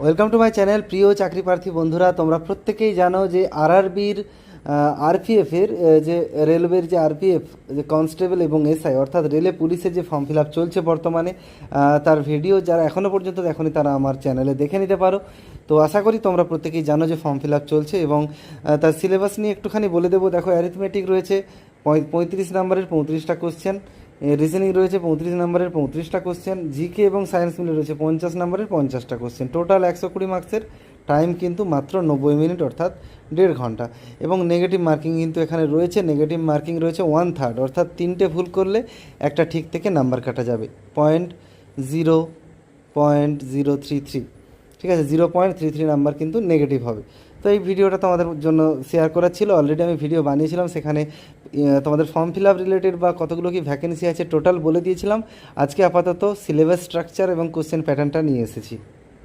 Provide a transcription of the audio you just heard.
Welcome to my channel. প্রিয় চাকরি প্রার্থী বন্ধুরা, তোমরা প্রত্যেকেই জানো যে আরআরবির আরপিএফের যে রেলওয়ের যে আরপিএফ যে কনস্টেবল এবং এসআই অর্থাৎ রেলে পুলিশের যে ফর্ম ফিল আপ চলছে বর্তমানে, তার ভিডিও যারা এখনও পর্যন্ত দেখোনি তারা আমার চ্যানেলে দেখে নিতে পারো। তো আশা করি তোমরা প্রত্যেকেই জানো যে ফর্ম ফিল আপ চলছে এবং তার সিলেবাস নিয়ে একটুখানি বলে দেবো। দেখো, অ্যারিথমেটিক রয়েছে 35 নম্বরের 35টা কোশ্চেন, রিজনিং রয়েছে 35 নম্বরের 35টা কোশ্চেন, জিকে এবং সায়েন্স মিলে রয়েছে 50 নম্বরের 50টা কোশ্চেন। টোটাল 120 মার্কসের, টাইম কিন্তু মাত্র 90 মিনিট অর্থাৎ 1.5 ঘন্টা। এবং নেগেটিভ মার্কিং কিন্তু এখানে রয়েছে, নেগেটিভ মার্কিং রয়েছে 1/3 অর্থাৎ 3টে ভুল করলে একটা ঠিক থেকে নাম্বার কাটা যাবে 0.33। ঠিক আছে, 0.33 নাম্বার কিন্তু নেগেটিভ হবে। তো এই ভিডিওটা তোমাদের জন্য শেয়ার করার ছিল। অলরেডি আমি ভিডিও বানিয়েছিলাম, সেখানে তোমাদের ফর্ম ফিল আপ রিলেটেড বা কতগুলো কি ভ্যাকেন্সি আছে টোটাল বলে দিয়েছিলাম। আজকে আপাতত সিলেবাস স্ট্রাকচার এবং কোশ্চেন প্যাটার্নটা নিয়ে এসেছি।